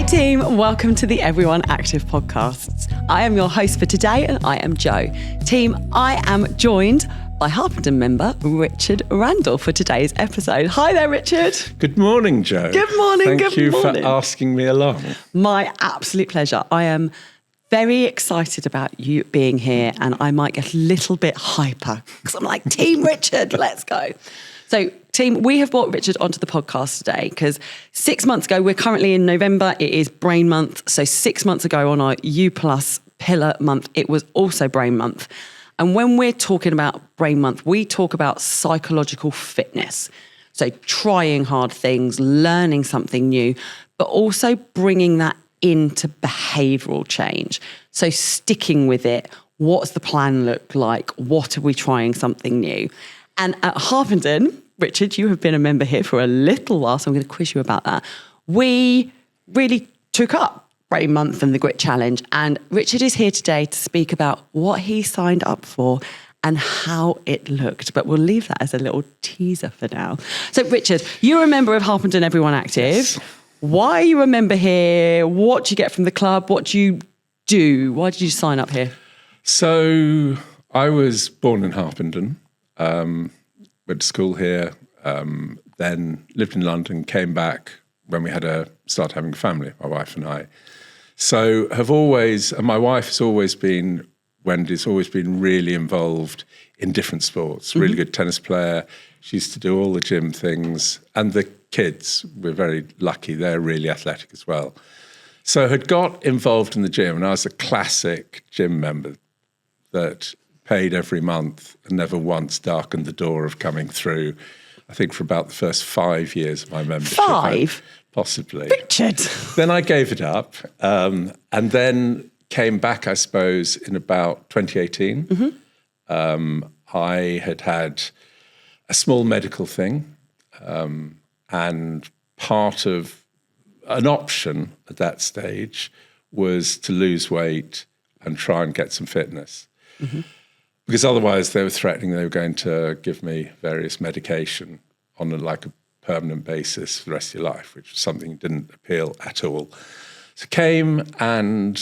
team, welcome to the Everyone Active podcasts. I am your host for today and I am Jo. Team, I am joined by Harpenden member Richard Randall for today's episode. Hi there, Richard. Good morning, Jo. Good morning, Thank you for asking me along. My absolute pleasure. I am very excited about you being here and I might get a little bit hyper because I'm like, Team Richard, let's go. So, team, we have brought Richard onto the podcast today because 6 months ago, we're currently in November, it is Brain Month. So 6 months ago on our U Plus Pillar Month, it was also Brain Month. And when we're talking about Brain Month, we talk about psychological fitness. So trying hard things, learning something new, but also bringing that into behavioural change. So sticking with it, what's the plan look like? What are we trying something new? And at Harpenden, Richard, you have been a member here for a little while, so I'm going to quiz you about that. We really took up Brain Month and the Grit Challenge, and Richard is here today to speak about what he signed up for and how it looked. But we'll leave that as a little teaser for now. So, Richard, you're a member of Harpenden Everyone Active. Yes. Why are you a member here? What do you get from the club? What do you do? Why did you sign up here? So I was born in Harpenden, went to school here, then lived in London, came back when we started having a family, my wife and I. So and my wife has always been, Wendy's always been really involved in different sports, really good tennis player. She used to do all the gym things. And the kids, we're very lucky, they're really athletic as well. So had got involved in the gym, and I was a classic gym member that paid every month and never once darkened the door of coming through, I think for about the first 5 years of my membership. 5? Possibly. Richard. Then I gave it up and then came back, I suppose, in about 2018. I had a small medical thing and part of an option at that stage was to lose weight and try and get some fitness. Because otherwise they were threatening they were going to give me various medication on a permanent basis for the rest of your life, which was something that didn't appeal at all. So came and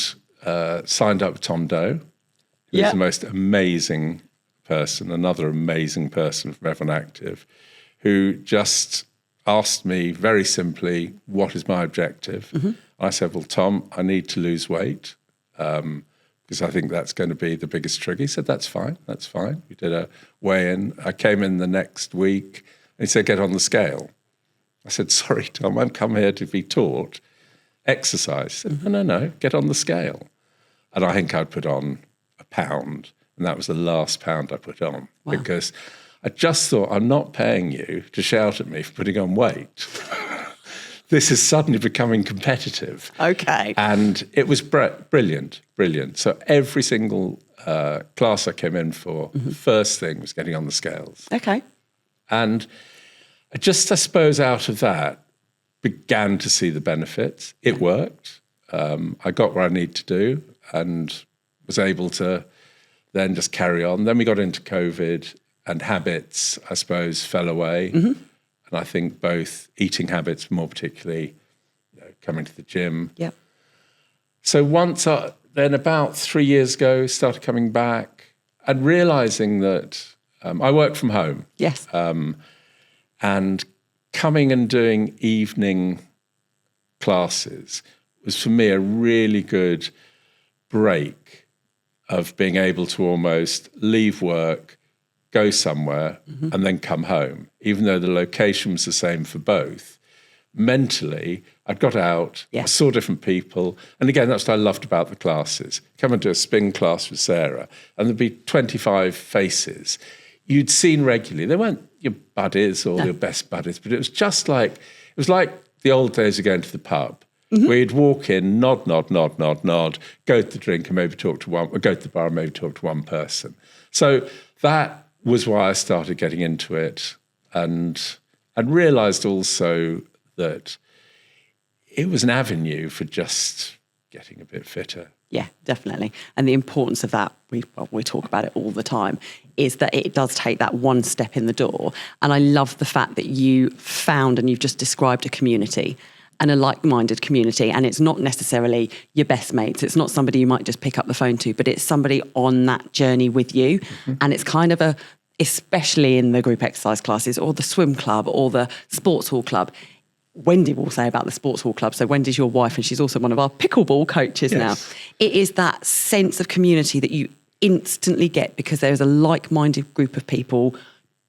signed up with Tom Doe, who was the most amazing person, another amazing person from Everyone Active, who just asked me very simply, what is my objective? I said, well, Tom, I need to lose weight. Because I think that's going to be the biggest trigger. He said, that's fine. We did a weigh-in. I came in the next week, and he said, get on the scale. I said, sorry, Tom, I've come here to be taught exercise. He said, no, get on the scale. And I think I'd put on a pound, and that was the last pound I put on. Wow. Because I just thought, I'm not paying you to shout at me for putting on weight. This is suddenly becoming competitive. Okay. And it was brilliant. So every single class I came in for, the first thing was getting on the scales. Okay. And I suppose out of that, began to see the benefits. It worked. I got what I need to do and was able to then just carry on. Then we got into COVID and habits, I suppose, fell away. And I think both eating habits, more particularly, coming to the gym. Yep. So then about 3 years ago, started coming back and realising that I work from home. Yes. And coming and doing evening classes was for me a really good break of being able to almost leave work, go somewhere and then come home, even though the location was the same for both. Mentally, I'd got out, I saw different people. And again, that's what I loved about the classes. Come and do a spin class with Sarah, and there'd be 25 faces you'd seen regularly. They weren't your buddies or your best buddies, but it was just like the old days of going to the pub, where you'd walk in, nod, go to the drink and maybe talk to one, or go to the bar and maybe talk to one person. So that was why I started getting into it and realised also that it was an avenue for just getting a bit fitter. Yeah, definitely. And the importance of that, we talk about it all the time, is that it does take that one step in the door. And I love the fact that you found and you've just described a community. and a like-minded community. And it's not necessarily your best mates. It's not somebody you might just pick up the phone to, but it's somebody on that journey with you. And it's kind of especially in the group exercise classes or the swim club or the sports hall club. Wendy will say about the sports hall club. So Wendy's your wife and she's also one of our pickleball coaches now. It is that sense of community that you instantly get because there's a like-minded group of people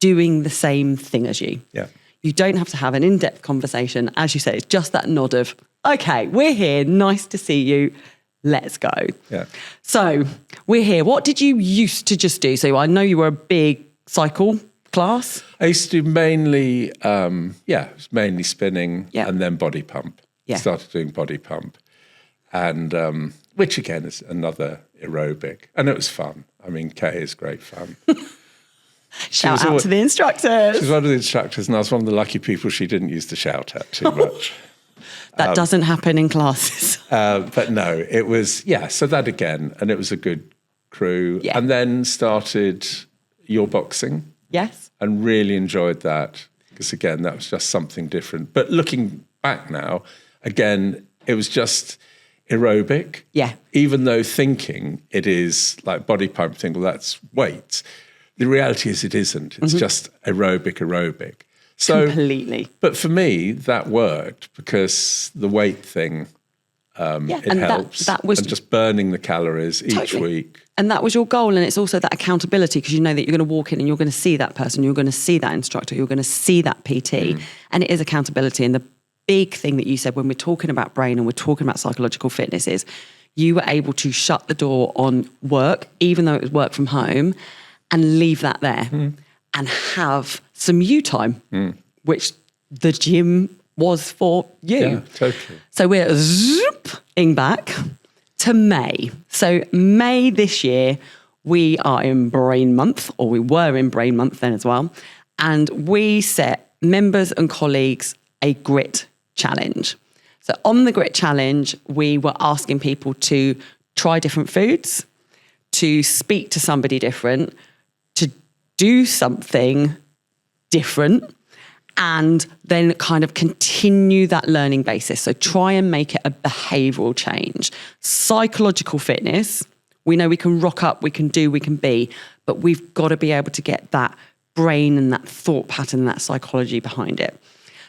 doing the same thing as you. Yeah. You don't have to have an in-depth conversation. As you say, it's just that nod of, okay, we're here, nice to see you, let's go. Yeah. So we're here. What did you used to just do? So I know you were a big cycle class. I used to do mainly, mainly spinning and then body pump. Yeah. Started doing body pump, and which again is another aerobic, and it was fun. I mean, Kay is great fun. Shout out to the instructors. She was one of the instructors, and I was one of the lucky people she didn't use to shout at too much. That doesn't happen in classes. But no, it was, so that again, and it was a good crew. Yeah. And then started your boxing. Yes. And really enjoyed that because, again, that was just something different. But looking back now, again, it was just aerobic. Yeah. Even though thinking it is like body pump, think, well, that's weights. The reality is it isn't. It's just aerobic. So, completely. But for me, that worked because the weight thing, it helps. That was and just burning the calories each week. And that was your goal. And it's also that accountability because you know that you're going to walk in and you're going to see that person, you're going to see that instructor, you're going to see that PT. And it is accountability. And the big thing that you said when we're talking about brain and we're talking about psychological fitness is you were able to shut the door on work, even though it was work from home, and leave that there and have some you time, which the gym was for you. Yeah, totally. So we're zooping back to May. So May this year, we are in Brain Month, or we were in Brain Month then as well. And we set members and colleagues a grit challenge. So on the grit challenge, we were asking people to try different foods, to speak to somebody different, to do something different, and then kind of continue that learning basis. So try and make it a behavioural change. Psychological fitness, we know we can rock up, we can do, we can be, but we've got to be able to get that brain and that thought pattern and that psychology behind it.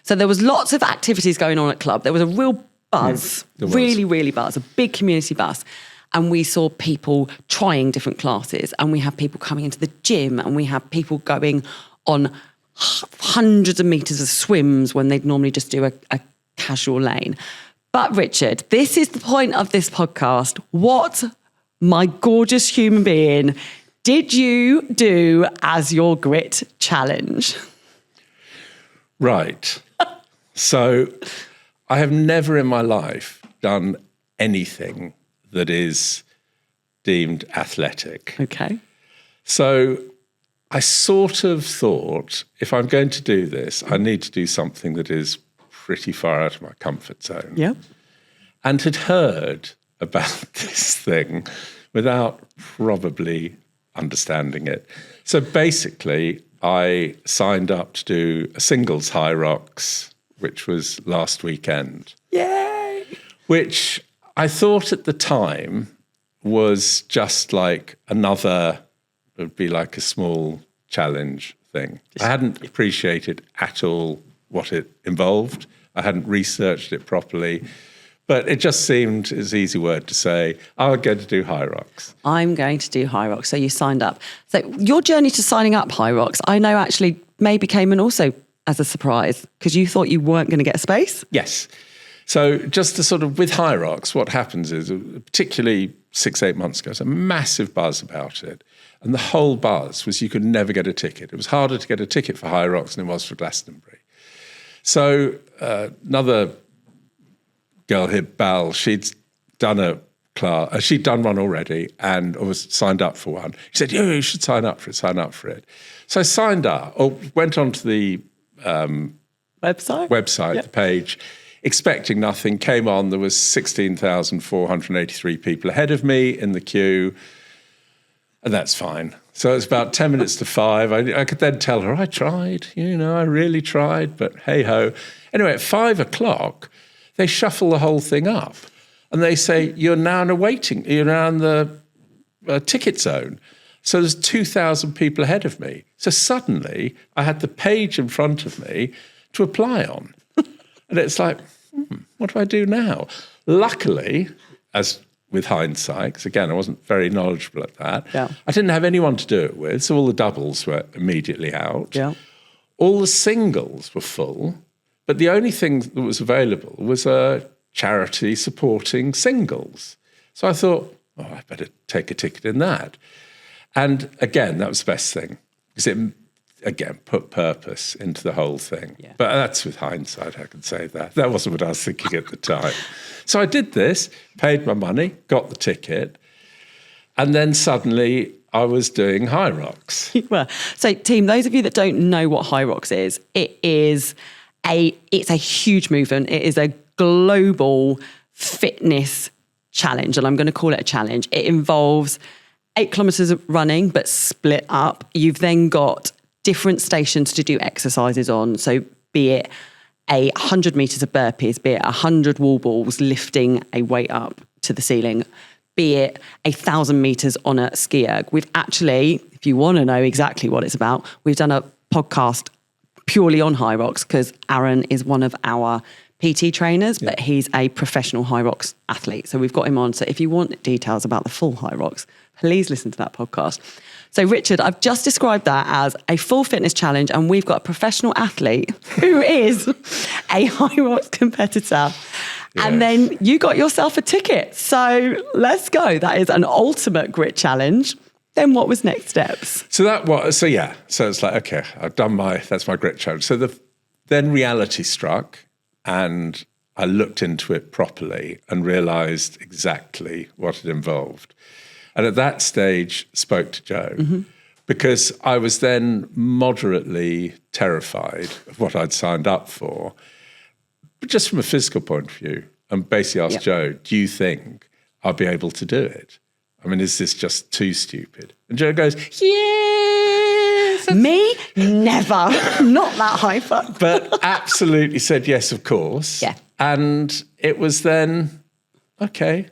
So there was lots of activities going on at club. There was a real buzz, really buzz, a big community buzz. And we saw people trying different classes, and we had people coming into the gym, and we had people going on hundreds of meters of swims when they'd normally just do a casual lane. But Richard, this is the point of this podcast. What, my gorgeous human being, did you do as your grit challenge? Right. So I have never in my life done anything that is deemed athletic. Okay. So I sort of thought, if I'm going to do this, I need to do something that is pretty far out of my comfort zone. Yeah. And had heard about this thing without probably understanding it. So basically, I signed up to do a singles HYROX, which was last weekend. Yay! Which I thought at the time was just like another, it would be like a small challenge thing. I hadn't appreciated at all what it involved. I hadn't researched it properly. But it just seemed, as an easy word to say, I'm going to do HYROX. I'm going to do HYROX. So you signed up. So your journey to signing up HYROX, I know actually maybe came in also as a surprise because you thought you weren't going to get a space. Yes. So just to sort of, with HYROX, what happens is, particularly 6-8 months ago, there's a massive buzz about it. And the whole buzz was you could never get a ticket. It was harder to get a ticket for HYROX than it was for Glastonbury. So another girl here, Bal, she'd done a class, she'd done one already and was signed up for one. She said, you should sign up for it. So I signed up, or went onto the website, the page, expecting nothing, came on, there was 16,483 people ahead of me in the queue, and that's fine. So it's about 10 minutes to 5. I could then tell her, I tried, I really tried, but hey-ho. Anyway, at 5 o'clock, they shuffle the whole thing up. And they say, you're now in the ticket zone. So there's 2,000 people ahead of me. So suddenly I had the page in front of me to apply on. And it's like, what do I do now? Luckily, as with hindsight, because again, I wasn't very knowledgeable at that, I didn't have anyone to do it with. So all the doubles were immediately out. Yeah. All the singles were full. But the only thing that was available was a charity supporting singles. So I thought, I better take a ticket in that. And again, that was the best thing, because it, again, put purpose into the whole thing. Yeah. But that's with hindsight, I can say that. That wasn't what I was thinking at the time. So I did this, paid my money, got the ticket, and then suddenly I was doing HYROX. Well, so team, those of you that don't know what HYROX is, it's a huge movement. It is a global fitness challenge, and I'm going to call it a challenge. It involves 8 kilometers of running, but split up. You've then got different stations to do exercises on. So be it 100 meters of burpees, be it 100 wall balls, lifting a weight up to the ceiling, be it 1,000 meters on a ski erg. We've actually, if you want to know exactly what it's about, we've done a podcast purely on HYROX, because Aaron is one of our PT trainers, but he's a professional HYROX athlete. So we've got him on. So if you want details about the full HYROX, please listen to that podcast. So Richard, I've just described that as a full fitness challenge, and we've got a professional athlete who is a HYROX competitor. Yes. And then you got yourself a ticket. So let's go. That is an ultimate grit challenge. Then what was next steps? So it's like, okay, I've done that's my grit challenge. So then reality struck, and I looked into it properly and realised exactly what it involved. And at that stage, spoke to Joe, because I was then moderately terrified of what I'd signed up for, but just from a physical point of view, and basically asked Joe, do you think I'll be able to do it? I mean, is this just too stupid? And Joe goes, yes. Me? Never. Not that hyper. But absolutely said yes, of course. Yeah. And it was then, okay.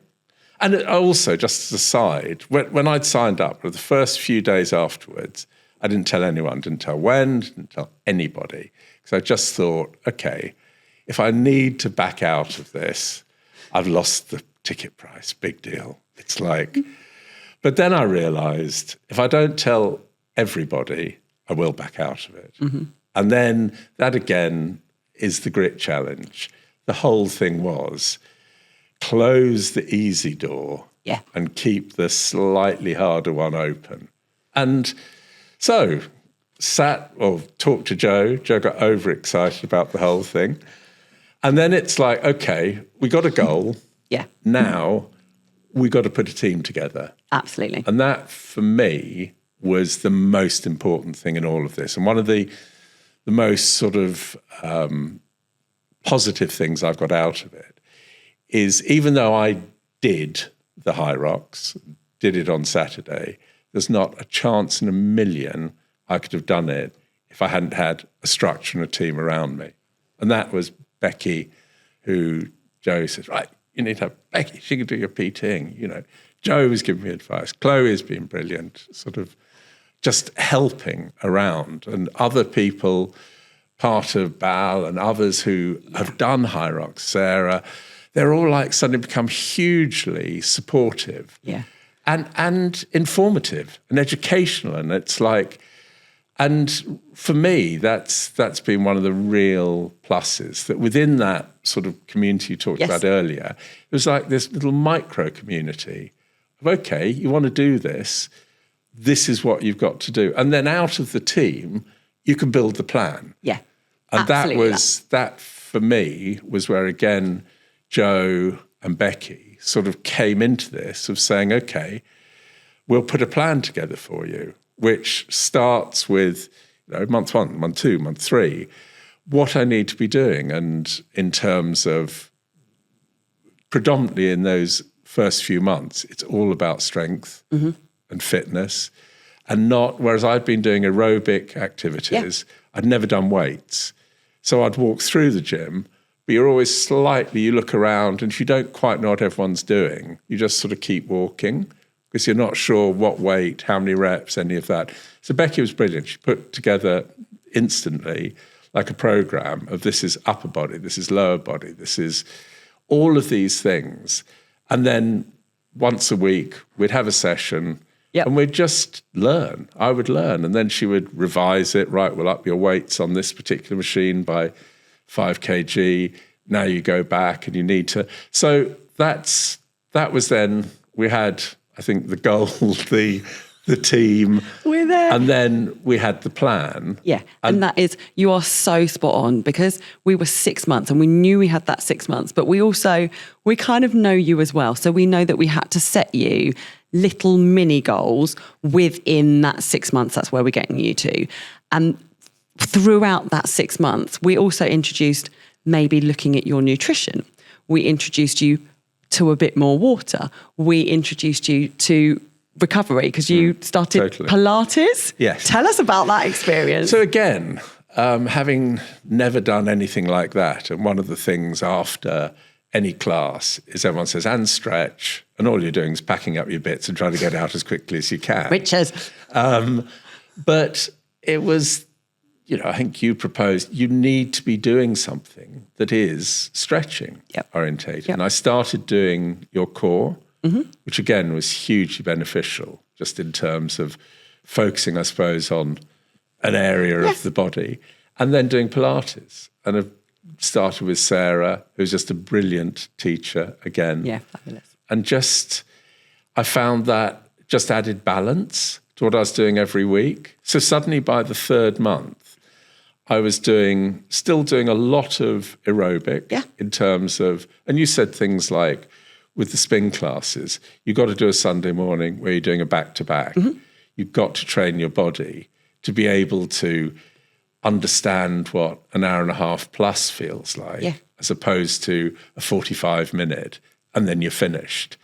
And also, just as a side, when I'd signed up, the first few days afterwards, I didn't tell anyone, didn't tell when, didn't tell anybody. Because I just thought, okay, if I need to back out of this, I've lost the ticket price, big deal. It's like... But then I realised if I don't tell everybody, I will back out of it. And then that again is the grit challenge. The whole thing was close the easy door and keep the slightly harder one open. And so talked to Joe. Joe got overexcited about the whole thing. And then it's like, okay, we got a goal. Now we got to put a team together. Absolutely. And that, for me, was the most important thing in all of this. And one of the most sort of positive things I've got out of it is, even though I did the HYROX, did it on Saturday, there's not a chance in a million I could have done it if I hadn't had a structure and a team around me. And that was Becky, who Joe said, right, you need to have Becky. She can do your PTing, you know. Joe was giving me advice. Chloe has been brilliant, sort of just helping around. And other people, part of Bal and others who have done HYROX, Sarah, they're all like suddenly become hugely supportive and informative and educational. And it's like, and for me, that's been one of the real pluses, that within that sort of community you talked about earlier, it was like this little micro community of, okay, you want to do this, this is what you've got to do. And then out of the team, you can build the plan. Yeah. And that for me was where, again, Joe and Becky sort of came into this of saying, okay, we'll put a plan together for you, which starts with, you know, month 1, month 2, month 3, what I need to be doing. And in terms of predominantly in those first few months, it's all about strength and fitness, and not, whereas I'd been doing aerobic activities, I'd never done weights. So I'd walk through the gym, but you're always slightly, you look around, and if you don't quite know what everyone's doing, you just sort of keep walking because you're not sure what weight, how many reps, any of that. So Becky was brilliant. She put together instantly like a program of this is upper body, this is lower body, this is all of these things. And then once a week, we'd have a session and we'd just learn. I would learn. And then she would revise it. Right, we'll up your weights on this particular machine by 5 kg. Now you go back and you need to. So that was then, we had, I think, the goal, the team. We're there. And then we had the plan. Yeah. And that is, you are so spot on, because we were 6 months and we knew we had that 6 months, but we kind of know you as well. So we know that we had to set you little mini goals within that 6 months. That's where we're getting you to. And throughout that 6 months, we also introduced maybe looking at your nutrition. We introduced you to a bit more water. We introduced you to recovery because you started Pilates. Yes. Tell us about that experience. So again, having never done anything like that, and one of the things after any class is everyone says, and stretch, and all you're doing is packing up your bits and trying to get out as quickly as you can. Richard. But it was, I think you proposed you need to be doing something that is stretching orientated. And I started doing your core, which again was hugely beneficial, just in terms of focusing, I suppose, on an area of the body, and then doing Pilates. And I've started with Sarah, who's just a brilliant teacher again. Yeah, fabulous. And I found that just added balance to what I was doing every week. So suddenly by the 3rd month, I was still doing a lot of aerobic in terms of, and you said things like, with the spin classes, you've got to do a Sunday morning where you're doing a back-to-back. You've got to train your body to be able to understand what an hour and a half plus feels like, as opposed to a 45-minute, and then you're finished.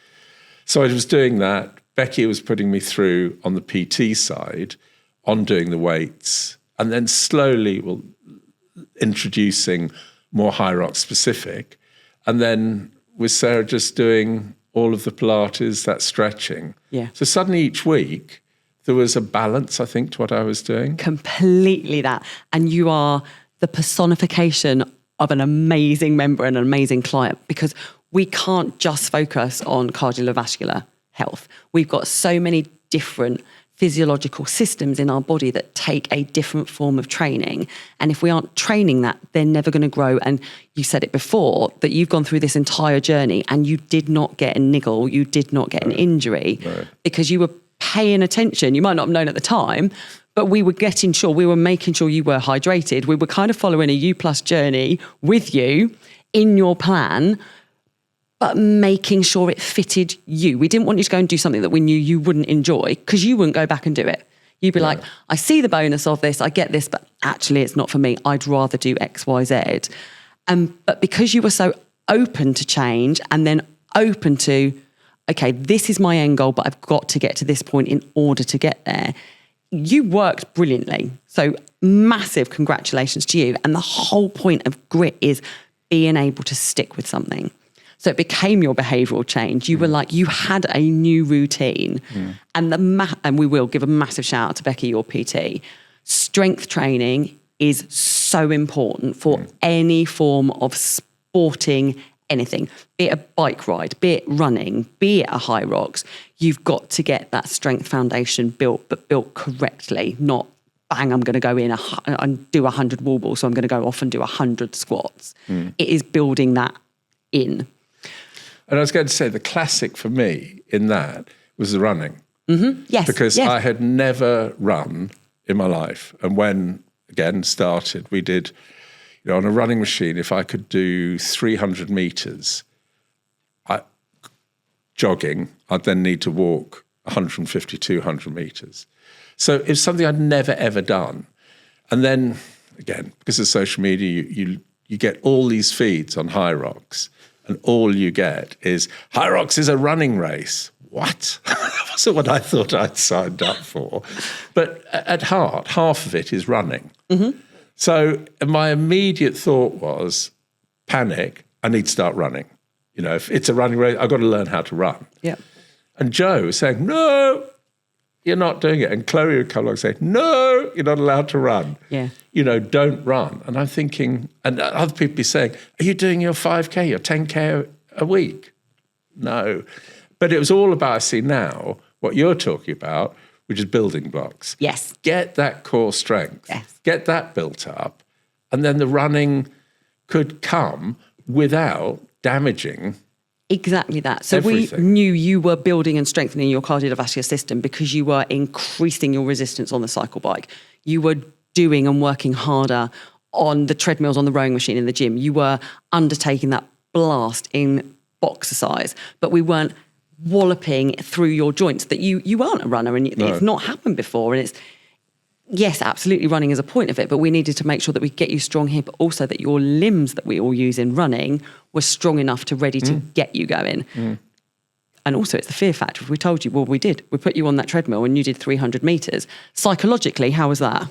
So I was doing that. Becky was putting me through on the PT side, on doing the weights, and then slowly introducing more HYROX specific. And then with Sarah just doing all of the Pilates, that stretching. Yeah. So suddenly each week, there was a balance, I think, to what I was doing. Completely that. And you are the personification of an amazing member and an amazing client, because we can't just focus on cardiovascular health. We've got so many different physiological systems in our body that take a different form of training. And if we aren't training that, they're never going to grow. And you said it before, that you've gone through this entire journey and you did not get a niggle, you did not get an injury because you were paying attention. You might not have known at the time, but we were making sure you were hydrated. We were kind of following a U+ journey with you in your plan, but making sure it fitted you. We didn't want you to go and do something that we knew you wouldn't enjoy, because you wouldn't go back and do it. You'd be like, I see the bonus of this, I get this, but actually it's not for me. I'd rather do X, Y, Z. But because you were so open to change, and then open to, okay, this is my end goal, but I've got to get to this point in order to get there, you worked brilliantly. So massive congratulations to you. And the whole point of grit is being able to stick with something. So it became your behavioural change. You were like, you had a new routine. And and we will give a massive shout out to Becky, your PT. Strength training is so important for any form of sporting anything, be it a bike ride, be it running, be it a HYROX. You've got to get that strength foundation built, but built correctly, not bang, I'm going to go in and do 100 wall balls, so I'm going to go off and do 100 squats. It is building that in. And I was going to say, the classic for me in that was the running. Yes. Because I had never run in my life. And when, again, started, we did, on a running machine, if I could do 300 metres jogging, I'd then need to walk 150, 200 metres. So it was something I'd never, ever done. And then, again, because of social media, you get all these feeds on HYROX, and all you get is, HYROX is a running race. What? That wasn't what I thought I'd signed up for. But at heart, half of it is running. So my immediate thought was, panic, I need to start running. You know, if it's a running race, I've got to learn how to run. Yeah. And Joe was saying, no, you're not doing it. And Chloe would come along and say, no, you're not allowed to run. Yeah. You know, don't run. And I'm thinking, and other people be saying, are you doing your 5K, your 10K a week? No. But it was all about, I see now, what you're talking about, which is building blocks. Yes. Get that core strength. Yes. Get that built up. And then the running could come without damaging. Exactly that. So everything. We knew you were building and strengthening your cardiovascular system because you were increasing your resistance on the cycle bike. You were doing and working harder on the treadmills, on the rowing machine in the gym. You were undertaking that blast in boxercise, but we weren't walloping through your joints. That you aren't a runner, and it's not happened before. And it's, yes, absolutely, running is a point of it, but we needed to make sure that we get you strong here, but also that your limbs that we all use in running were strong enough to ready to get you going. And also it's the fear factor. If we told you, well, we did. We put you on that treadmill and you did 300 metres. Psychologically, how was that?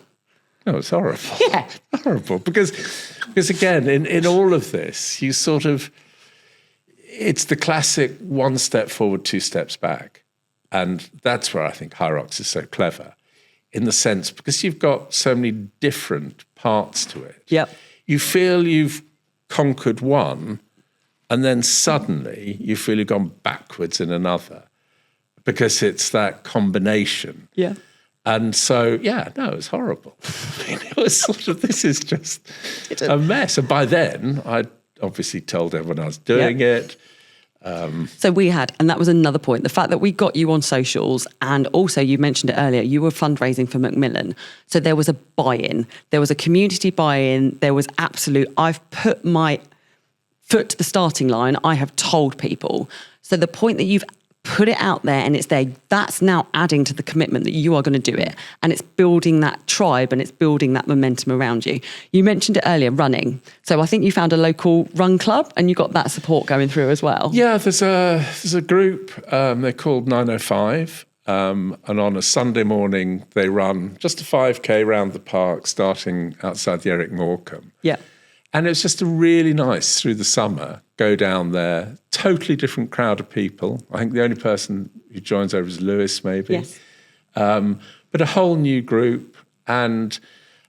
No, it's horrible. Yeah. Horrible. Because again, in all of this, you sort of, it's the classic one step forward, two steps back. And that's where I think HYROX is so clever, in the sense, because you've got so many different parts to it. Yep. You feel you've conquered one, and then suddenly you feel you've gone backwards in another, because it's that combination. Yeah. And so, yeah, no, it was horrible. I mean, it was sort of, this is just a mess. And by then, I'd obviously told everyone I was doing it. So we had, and that was another point, the fact that we got you on socials, and also you mentioned it earlier, you were fundraising for Macmillan. So there was a buy-in, there was a community buy-in, there was absolute, I've put my foot to the starting line, I have told people. So the point that you've put it out there and it's there, that's now adding to the commitment that you are going to do it. And it's building that tribe and it's building that momentum around you. You mentioned it earlier, running. So I think you found a local run club and you got that support going through as well. Yeah, there's a group, they're called 905. And on a Sunday morning, they run just a 5K around the park, starting outside the Eric Morecambe. Yeah. And it's just a really nice, through the summer, go down there, totally different crowd of people. I think the only person who joins over is Lewis, maybe. Yes. But a whole new group. And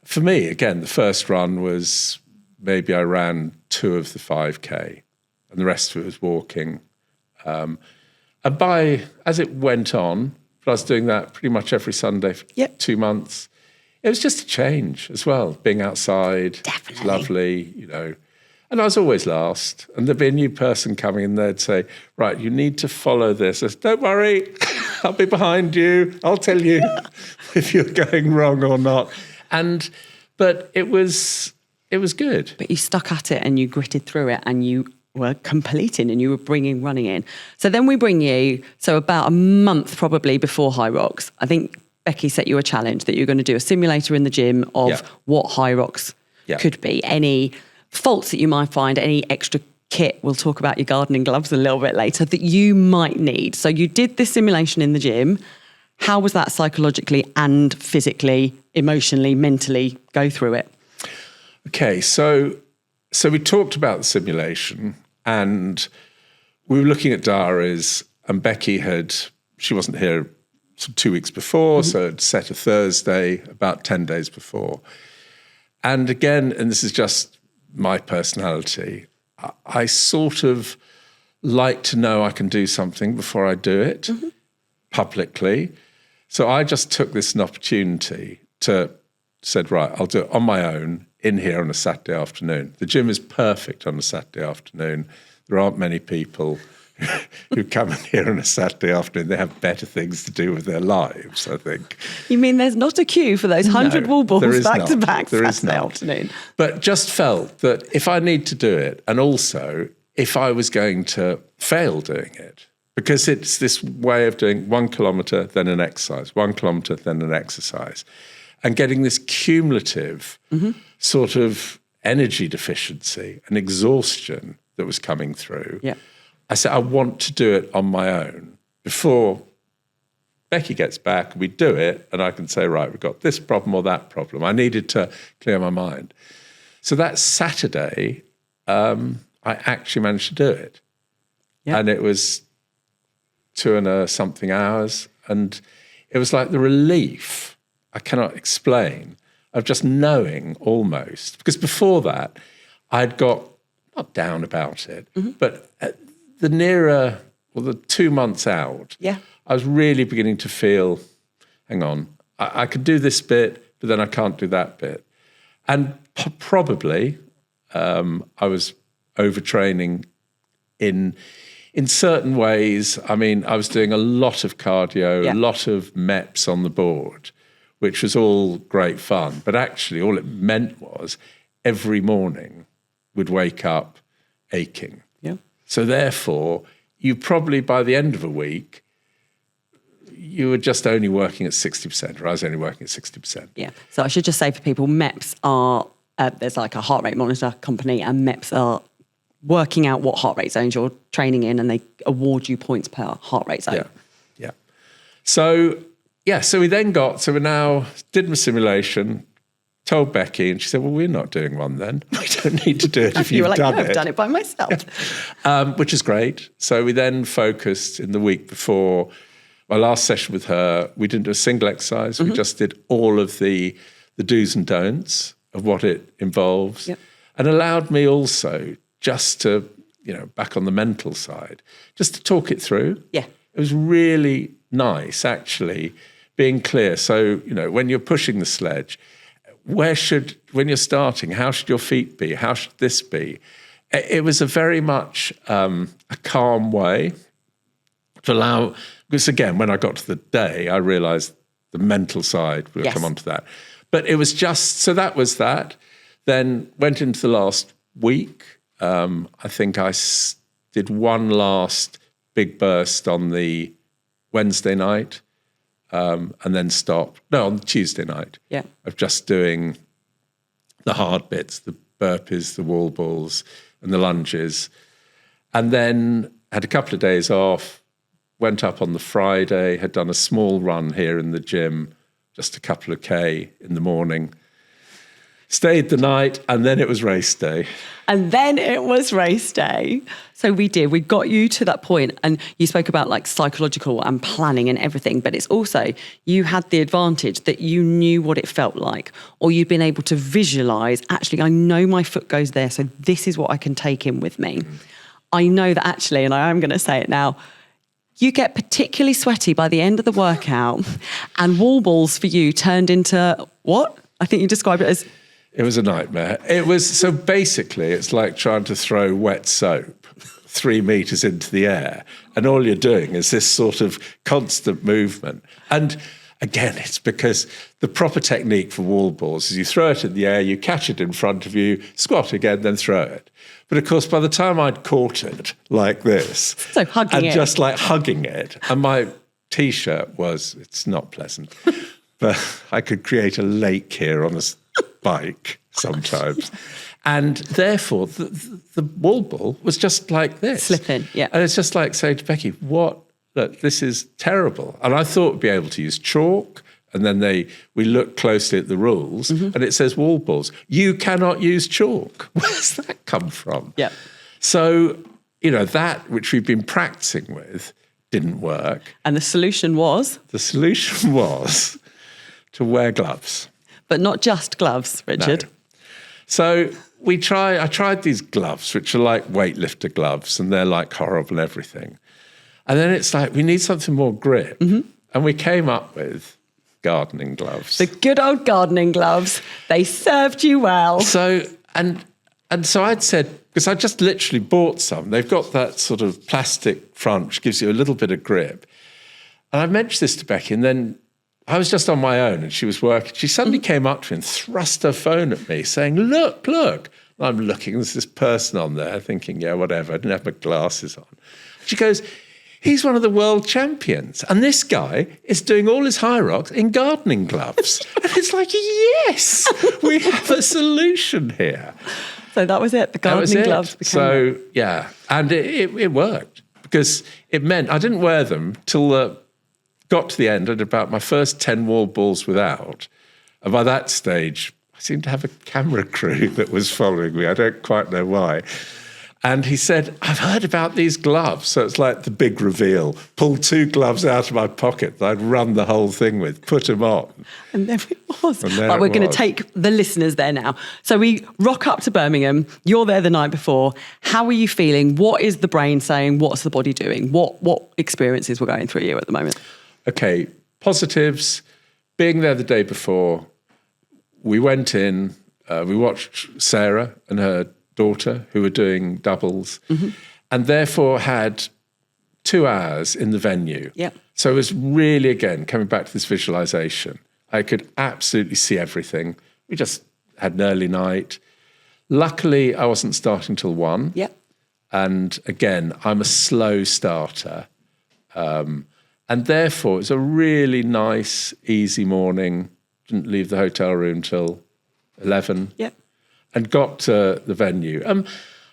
for me, again, the first run was, maybe I ran 2 of the 5K and the rest of it was walking. And as it went on, I was doing that pretty much every Sunday for 2 months. It was just a change as well, being outside. Definitely. It was lovely, you know. And I was always last. And there'd be a new person coming and they'd say, right, you need to follow this. I said, don't worry, I'll be behind you. I'll tell you if you're going wrong or not. But it was good. But you stuck at it and you gritted through it and you were completing and you were bringing running in. So then we bring you, so about a month probably before HYROX, I think Becky set you a challenge that you're going to do a simulator in the gym of what HYROX could be. Any faults that you might find, any extra kit, we'll talk about your gardening gloves a little bit later, that you might need. So you did this simulation in the gym. How was that psychologically and physically, emotionally, mentally? Go through it. Okay, so we talked about the simulation and we were looking at diaries, and Becky she wasn't here 2 weeks before, so it set a Thursday about 10 days before. And again, and this is just my personality, I sort of like to know I can do something before I do it publicly. So I just took this as an opportunity said, right, I'll do it on my own in here on a Saturday afternoon. The gym is perfect on a Saturday afternoon. There aren't many people who come in here on a Saturday afternoon. They have better things to do with their lives, I think. You mean there's not a queue for those 100 wall balls back to back Saturday afternoon? But just felt that if I need to do it, and also if I was going to fail doing it, because it's this way of doing 1 kilometre, then an exercise, 1 kilometre, then an exercise, and getting this cumulative sort of energy deficiency and exhaustion that was coming through. Yeah. I said, I want to do it on my own before Becky gets back. We do it, and I can say, right, we've got this problem or that problem. I needed to clear my mind. So that Saturday, I actually managed to do it. Yeah. And it was 2.something hours. And it was like the relief, I cannot explain, of just knowing almost. Because before that, I'd got, not down about it, but the nearer, well, the 2 months out, I was really beginning to feel, hang on, I could do this bit, but then I can't do that bit. And probably I was overtraining in certain ways. I mean, I was doing a lot of cardio, a lot of MEPs on the board, which was all great fun. But actually, all it meant was every morning would wake up aching. Yeah. So therefore, you probably, by the end of a week, you were just only working at 60%, or I was only working at 60%. Yeah. So I should just say for people, MEPs are, there's like a heart rate monitor company, and MEPs are working out what heart rate zones you're training in, and they award you points per heart rate zone. Yeah. So we then we now did my simulation, told Becky, and she said, well, we're not doing one then. We don't need to do it if you you've were like, done no, it. I've done it by myself. Which is great. So we then focused in the week before my last session with her. We didn't do a single exercise. We just did all of the do's and don'ts of what it involves, and allowed me also just to, back on the mental side, just to talk it through. Yeah. It was really nice, actually, being clear. So, when you're pushing the sledge, when you're starting, how should your feet be? How should this be? It was a very much a calm way to allow, because again, when I got to the day, I realized the mental side, we'll come on to that. But it was just, so that was that. Then went into the last week. I think I did one last big burst on the Wednesday night, and then stopped. No, on Tuesday night. Yeah. Of just doing the hard bits, the burpees, the wall balls, and the lunges. And then had a couple of days off, went up on the Friday, had done a small run here in the gym, just a couple of K in the morning. Stayed the night, and then it was race day. So we got you to that point, and you spoke about like psychological and planning and everything, but it's also, you had the advantage that you knew what it felt like, or you'd been able to visualize, actually, I know my foot goes there, so this is what I can take in with me. I know that actually, and I am going to say it now, you get particularly sweaty by the end of the workout, and wall balls for you turned into what? I think you described it as... It was a nightmare. It was, so basically, it's like trying to throw wet soap 3 meters into the air, and all you're doing is this sort of constant movement. And again, it's because the proper technique for wall balls is you throw it in the air, you catch it in front of you, squat again, then throw it. But of course, by the time I'd caught it like this, so hugging it, just like hugging it, and my T-shirt was, it's not pleasant, but I could create a lake here on a bike sometimes. And therefore, the wall ball was just like this. Slipping, yeah. And it's just like saying to Becky, look, this is terrible. And I thought we'd be able to use chalk. And then we looked closely at the rules, and it says wall balls. You cannot use chalk. Where's that come from? Yeah. So, that which we've been practicing with didn't work. And the solution was? The solution was to wear gloves. But not just gloves, Richard. No. So I tried these gloves, which are like weightlifter gloves, and they're like horrible and everything. And then it's like, we need something more grip. And we came up with gardening gloves. The good old gardening gloves. They served you well. So, and so I'd said, because I just literally bought some, they've got that sort of plastic front, which gives you a little bit of grip. And I mentioned this to Becky, and then I was just on my own and she was working. She suddenly came up to me and thrust her phone at me saying, look. And I'm looking, there's this person on there thinking, yeah, whatever. I didn't have my glasses on. She goes, he's one of the world champions. And this guy is doing all his HYROX in gardening gloves. And it's like, yes, we have a solution here. So that was it. The gardening gloves became and it worked, because it meant I didn't wear them till got to the end at about my first 10 wall balls without. And by that stage, I seemed to have a camera crew that was following me. I don't quite know why. And he said, I've heard about these gloves. So it's like the big reveal. Pull 2 gloves out of my pocket that I'd run the whole thing with, put them on. And there it was. We're going to take the listeners there now. So we rock up to Birmingham. You're there the night before. How are you feeling? What is the brain saying? What's the body doing? What experiences were going through you at the moment? Okay, positives. Being there the day before, we went in, we watched Sarah and her daughter who were doing doubles, and therefore had 2 hours in the venue. Yep. So it was really, again, coming back to this visualization. I could absolutely see everything. We just had an early night. Luckily, I wasn't starting till 1. Yep. And again, I'm a slow starter. And therefore, it was a really nice, easy morning. Didn't leave the hotel room till 11. Yep. And got to the venue.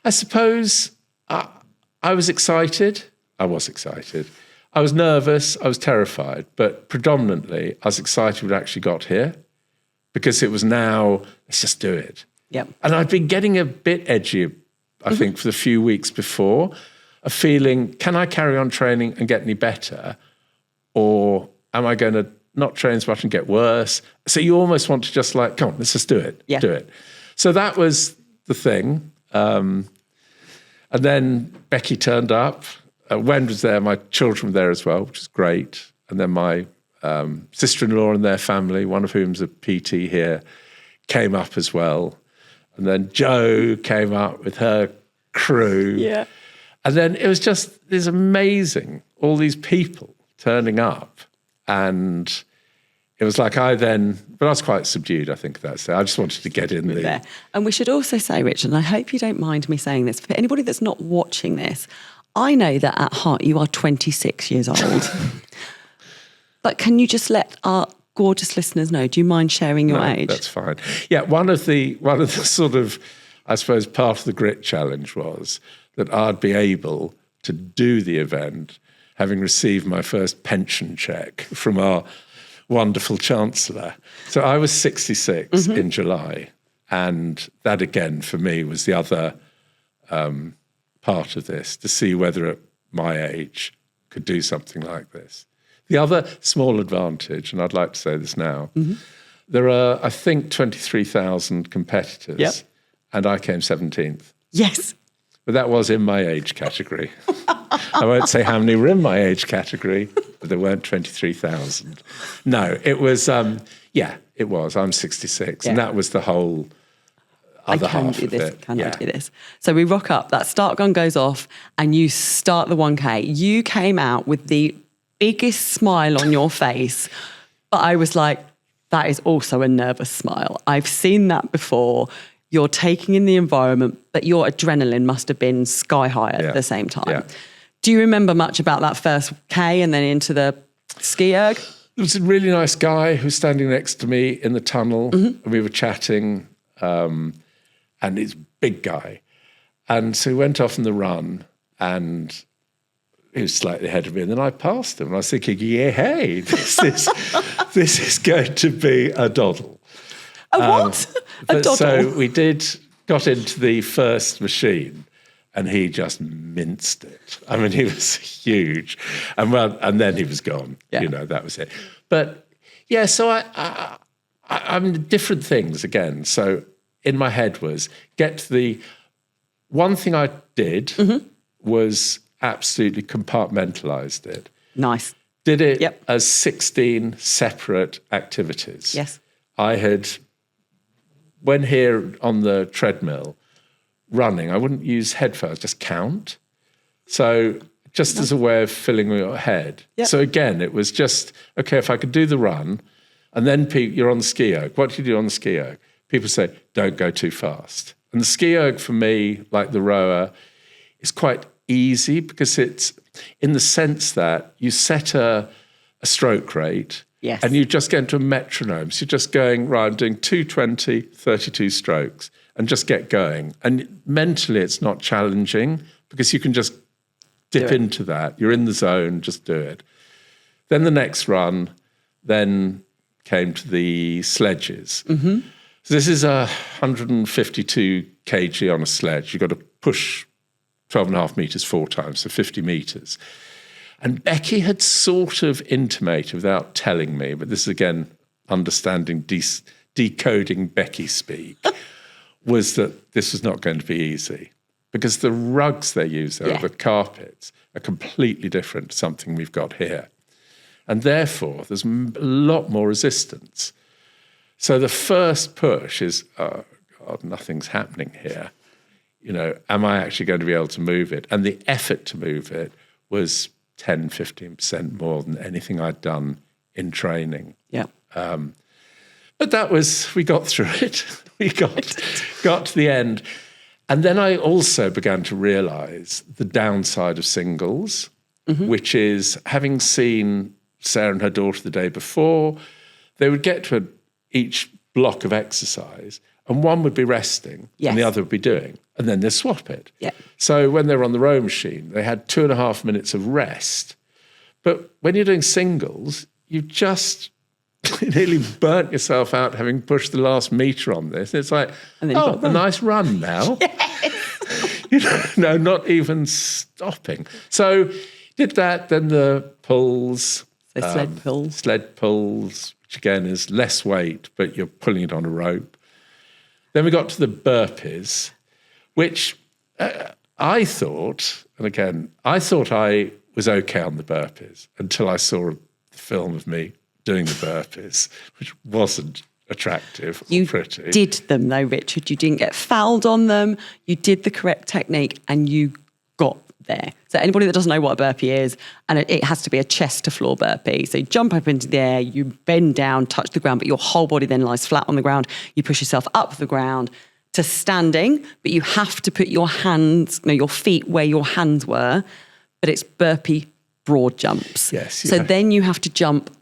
I suppose I was excited. I was excited. I was nervous. I was terrified. But predominantly, I was excited when I actually got here because it was now, let's just do it. Yep. And I'd been getting a bit edgy, I think, for the few weeks before, of feeling, can I carry on training and get any better? Or am I going to not train as much and get worse? So you almost want to just like, come on, let's just do it. Yeah. Do it. So that was the thing. And then Becky turned up. Wen was there. My children were there as well, which was great. And then my sister-in-law and their family, one of whom's a PT here, came up as well. And then Jo came up with her crew. Yeah. And then it was just, it's amazing, all these people turning up. And it was like but I was quite subdued, I think that's it. I just wanted to get in there. And we should also say, Richard, and I hope you don't mind me saying this, for anybody that's not watching this, I know that at heart you are 26 years old. But can you just let our gorgeous listeners know, do you mind sharing your age? That's fine. Yeah, one of the sort of, I suppose, part of the grit challenge was that I'd be able to do the event having received my first pension check from our wonderful Chancellor. So I was 66 in July. And that, again, for me, was the other part of this, to see whether at my age could do something like this. The other small advantage, and I'd like to say this now, there are, I think, 23,000 competitors. Yep. And I came 17th. Yes. But that was in my age category. I won't say how many were in my age category, but there weren't 23,000. No, it was, it was. I'm 66. Yeah. And that was the whole other half of it. Can I do this? So we rock up, that start gun goes off, and you start the 1K. You came out with the biggest smile on your face, but I was like, that is also a nervous smile. I've seen that before. You're taking in the environment, but your adrenaline must have been sky high at the same time. Yeah. Do you remember much about that first K and then into the ski erg? There was a really nice guy who was standing next to me in the tunnel, and we were chatting, and he's a big guy. And so he went off on the run, and he was slightly ahead of me, and then I passed him. And I was thinking, hey, this is going to be a doddle. A what? A doddle? So we got into the first machine, and he just minced it. I mean, he was huge. And then he was gone. Yeah. You know, that was it. But yeah, so I'm different things again. So in my head was get to the one thing I did was absolutely compartmentalized it. Nice. Did it as 16 separate activities. Yes. I had, when here on the treadmill, running, I wouldn't use headphones, just count. So just as a way of filling your head. Yep. So again, it was just, okay, if I could do the run, and then you're on the ski erg. What do you do on the ski erg? People say, don't go too fast. And the ski erg for me, like the rower, is quite easy because it's in the sense that you set a stroke rate. Yes. And you just get into a metronome. So you're just going, right, I'm doing 220, 32 strokes, and just get going. And mentally, it's not challenging because you can just dip into that. You're in the zone, just do it. Then the next run then came to the sledges. So this is 152 kg on a sledge. You've got to push 12.5 metres 4 times, so 50 metres. And Becky had sort of intimated, without telling me, but this is again understanding, decoding Becky speak, was that this was not going to be easy. Because the rugs they use there, the carpets, are completely different to something we've got here. And therefore, there's a lot more resistance. So the first push is, oh God, nothing's happening here. You know, am I actually going to be able to move it? And the effort to move it was 10, 15% more than anything I'd done in training. Yeah. But that was, we got through it. We got to the end. And then I also began to realise the downside of singles, which is, having seen Sarah and her daughter the day before, they would get to each block of exercise and one would be resting and the other would be doing. And then they'd swap it. Yeah. So when they were on the row machine, they had 2.5 minutes of rest. But when you're doing singles, you just nearly burnt yourself out having pushed the last metre on this. It's like, a nice run now. You know, no, not even stopping. So did that, then the pulls. So sled pulls. Sled pulls, which again is less weight, but you're pulling it on a rope. Then we got to the burpees, which I thought, and again, I thought I was okay on the burpees until I saw the film of me doing the burpees, which wasn't attractive or pretty. You did them though, Richard. You didn't get fouled on them. You did the correct technique and you got there. So anybody that doesn't know what a burpee is, and it has to be a chest to floor burpee. So you jump up into the air, you bend down, touch the ground, but your whole body then lies flat on the ground. You push yourself up the ground to standing, but you have to put your feet where your hands were, but it's burpee broad jumps. Yes. So then you have to jump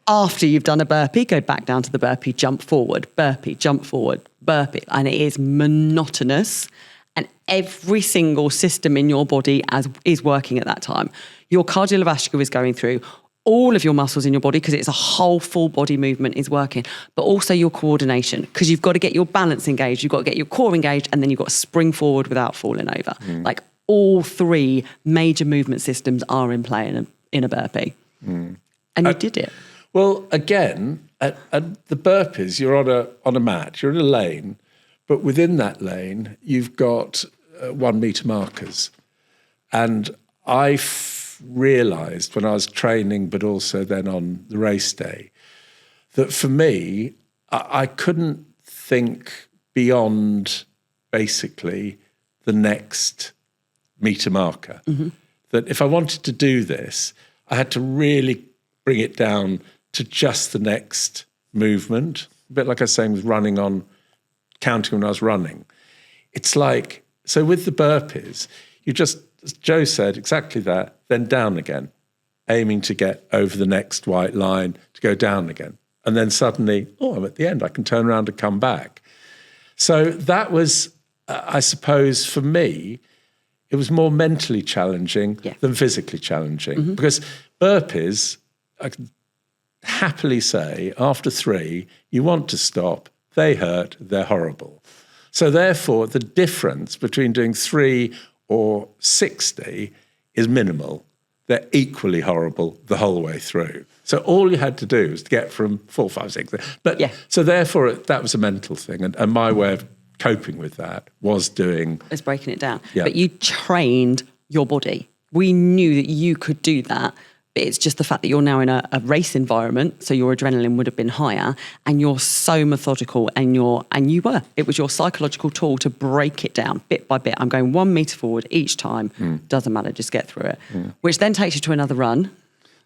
after you've done a burpee, go back down to the burpee, jump forward, burpee, jump forward, burpee. And it is monotonous. And every single system in your body is working at that time. Your cardiovascular is going through, all of your muscles in your body, because it's a whole full body movement is working, but also your coordination, because you've got to get your balance engaged, you've got to get your core engaged, and then you've got to spring forward without falling over. Like all 3 major movement systems are in play in a burpee. And you did it. Well, again, at the burpees, you're on a mat, you're in a lane, but within that lane, you've got 1 metre markers. And I realised when I was training, but also then on the race day, that for me, I couldn't think beyond basically the next metre marker. That if I wanted to do this, I had to really bring it down to just the next movement. A bit like I was saying with counting when I was running. It's like, so with the burpees, you just, as Joe said, exactly that, then down again, aiming to get over the next white line, to go down again. And then suddenly, I'm at the end, I can turn around and come back. So that was, I suppose, for me, it was more mentally challenging than physically challenging. Because burpees, I can happily say, after 3, you want to stop, they hurt, they're horrible. So therefore, the difference between doing 3 or 60 is minimal. They're equally horrible the whole way through. So all you had to do was to get from 4, 5, 6. But so therefore, that was a mental thing. And my way of coping with that was breaking it down. But you trained your body. We knew that you could do that. But it's just the fact that you're now in a race environment, so your adrenaline would have been higher, and you're so methodical, and you were. It was your psychological tool to break it down bit by bit. I'm going 1 metre forward each time. Doesn't matter, just get through it. Which then takes you to another run.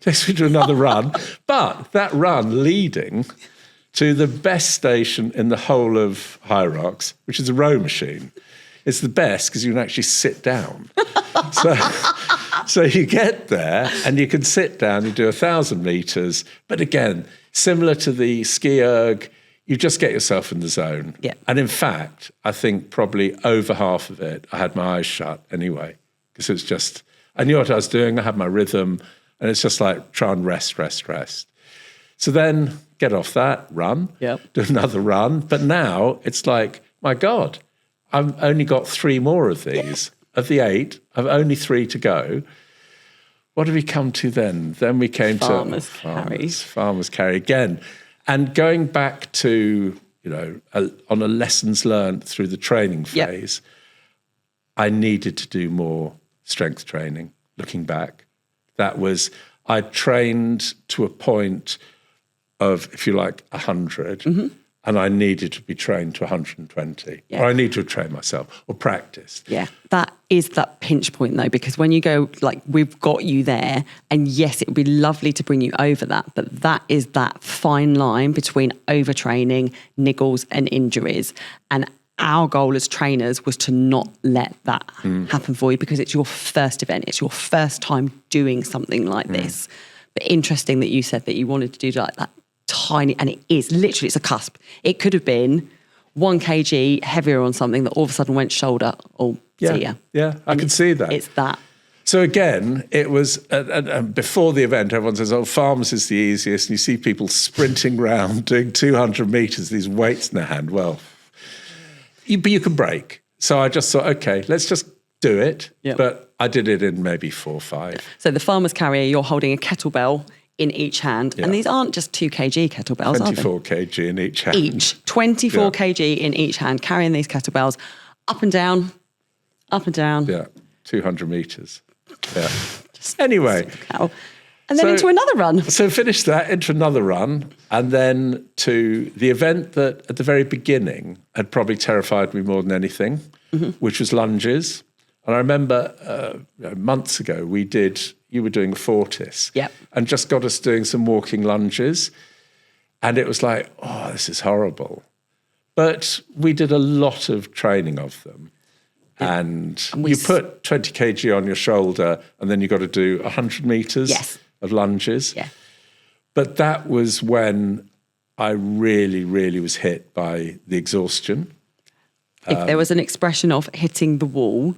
Takes me to another run. But that run leading to the best station in the whole of HYROX, which is a row machine. It's the best because you can actually sit down. So you get there and you can sit down, you do 1,000 metres. But again, similar to the ski erg, you just get yourself in the zone. Yeah. And in fact, I think probably over half of it, I had my eyes shut anyway. Because it's just, I knew what I was doing, I had my rhythm, and it's just like try and rest. So then get off that, run, do another run. But now it's like, my God, I've only got 3 more of these. Of the 8, I've only 3 to go. What did we come to then? Then we came Farmers to Farmers Carry again. And going back to, on a lessons learned through the training phase, I needed to do more strength training, looking back. That was, I trained to a point of, if you like, 100, and I needed to be trained to 120. Or I need to train myself or practice. Yeah, that is that pinch point though, because when you go, like, we've got you there, and yes, it would be lovely to bring you over that, but that is that fine line between overtraining, niggles and injuries. And our goal as trainers was to not let that happen for you, because it's your first event. It's your first time doing something like this. But interesting that you said that you wanted to do like that tiny, and it is literally, it's a cusp. It could have been 1 kg heavier on something that all of a sudden went shoulder or see ya. Yeah, I can see that. It's that. So again, it was, before the event, everyone says, oh, farmers is the easiest. And you see people sprinting around doing 200 metres, these weights in their hand. Well, but you can break. So I just thought, okay, let's just do it. Yep. But I did it in maybe 4 or 5. So the Farmers Carrier, you're holding a kettlebell in each hand. And these aren't just 2 kg kettlebells, 24 are they? kg in each hand. Each. 24 kg in each hand, carrying these kettlebells up and down, up and down. Yeah, 200 metres. Yeah. Anyway. And then into another run. So finished that, into another run, and then to the event that at the very beginning had probably terrified me more than anything, which was lunges. And I remember months ago you were doing a Fortis, and just got us doing some walking lunges. And it was like, oh, this is horrible. But we did a lot of training of them. And you put 20 kg on your shoulder, and then you got to do 100 metres of lunges. Yeah. But that was when I really, really was hit by the exhaustion. If there was an expression of hitting the wall,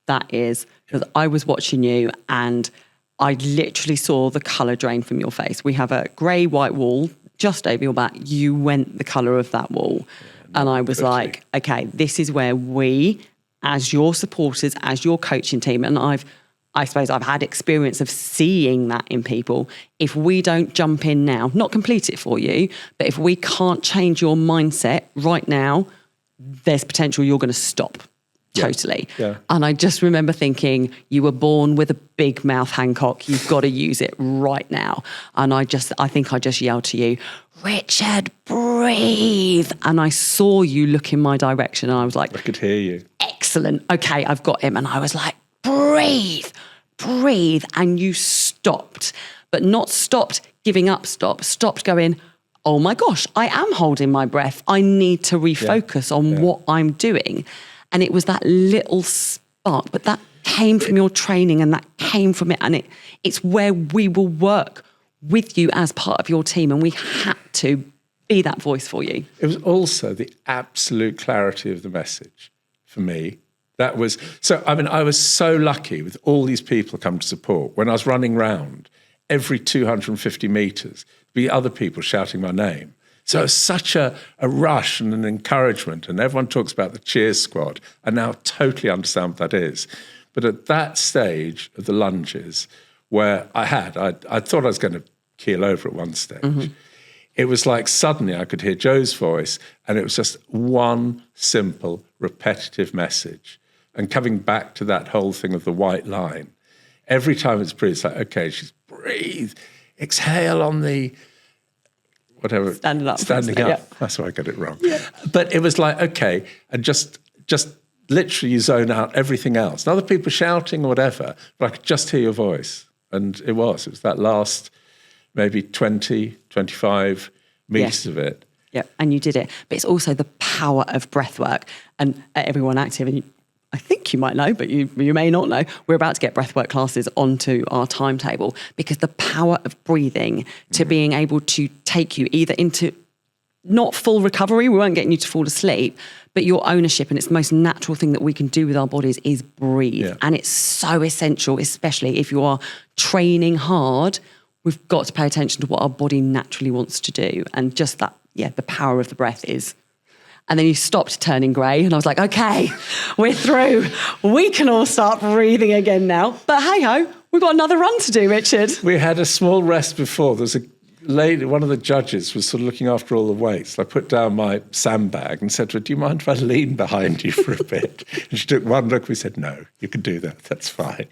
that is, because I was watching you and I literally saw the colour drain from your face. We have a grey-white wall just over your back. You went the colour of that wall. And I was like, okay, this is where we, as your supporters, as your coaching team, and I suppose I've had experience of seeing that in people. If we don't jump in now, not complete it for you, but if we can't change your mindset right now, there's potential you're going to stop. Totally. Yeah. And I just remember thinking, you were born with a big mouth, Hancock. You've got to use it right now. And I think I just yelled to you, Richard, breathe. And I saw you look in my direction and I was like, I could hear you. Excellent. Okay, I've got him. And I was like, breathe. And you stopped, but not stopped giving up, stopped going, oh my gosh, I am holding my breath. I need to refocus on what I'm doing. And it was that little spark, but that came from your training and that came from it. And it's where we will work with you as part of your team. And we had to be that voice for you. It was also the absolute clarity of the message for me. That was, so, I mean, I was so lucky with all these people come to support. When I was running round, every 250 metres, there'd be other people shouting my name. So it was such a rush and an encouragement, and everyone talks about the cheers squad. I now totally understand what that is. But at that stage of the lunges, where I thought I was going to keel over at one stage, it was like suddenly I could hear Joe's voice, and it was just one simple, repetitive message. And coming back to that whole thing of the white line, every time it's breathed, it's like, okay, she's breathe, exhale on the... whatever. Standing up. Yeah. That's why I got it wrong. Yeah. But it was like, okay, and just literally zone out everything else. And other people shouting or whatever, but I could just hear your voice. And it was that last maybe 20, 25 metres of it. Yeah, and you did it. But it's also the power of breath work. And everyone active, and I think you might know, but you may not know, we're about to get breathwork classes onto our timetable, because the power of breathing to being able to take you either into not full recovery, we weren't getting you to fall asleep, but your ownership, and it's the most natural thing that we can do with our bodies is breathe. Yeah. And it's so essential, especially if you are training hard. we've got to pay attention to what our body naturally wants to do. And just that, the power of the breath is. And then you stopped turning grey and I was like, okay, we're through. We can all start breathing again now. But hey-ho, we've got another run to do, Richard. We had a small rest before. There was a lady, one of the judges was sort of looking after all the weights. I put down my sandbag and said to her, do you mind if I lean behind you for a bit? And she took one look. We said, no, you can do that. That's fine.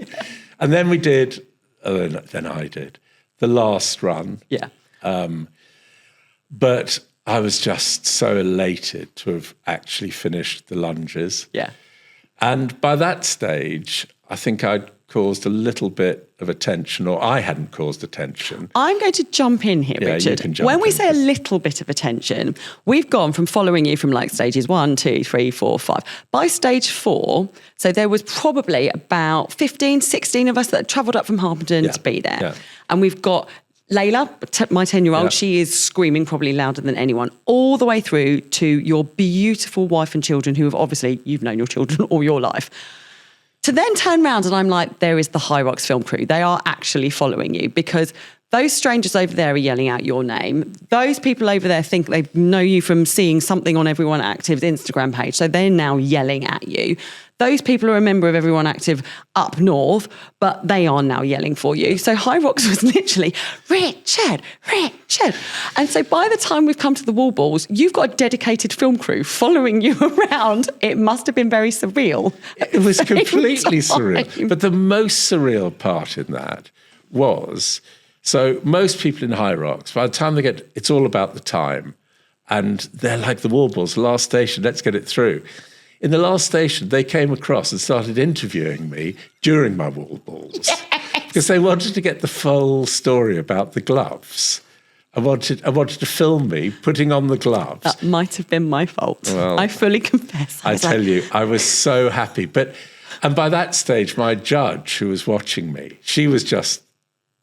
And then we did, then I did, the last run. Yeah. But I was just so elated to have actually finished the lunges. Yeah. And by that stage, I think I'd caused a little bit of attention, or I hadn't caused attention. I'm going to jump in here, Richard. You can jump when we in. say a little bit of attention, we've gone from following you from like stages 1, 2, 3, 4, 5. By stage 4, so there was probably about 15, 16 of us that had travelled up from Harpenden to be there. Yeah. And we've got Layla, my 10-year-old, she is screaming probably louder than anyone, all the way through to your beautiful wife and children who have obviously, you've known your children all your life. To then turn around and I'm like, there is the HYROX film crew. They are actually following you because those strangers over there are yelling out your name. Those people over there think they know you from seeing something on Everyone Active's Instagram page. So they're now yelling at you. Those people are a member of Everyone Active up north, but they are now yelling for you. So HYROX was literally, Richard. And so by the time we've come to the wall balls, you've got a dedicated film crew following you around. It must have been very surreal. It was completely surreal. But the most surreal part in that was, so most people in HYROX, by the time they get, it's all about the time. And they're like the wall balls, last station, let's get it through. In the last station, they came across and started interviewing me during my wall balls because they wanted to get the full story about the gloves. I wanted to film me putting on the gloves. That might have been my fault. Well, I fully confess. I tell you, I was so happy. And by that stage, my judge who was watching me, she was just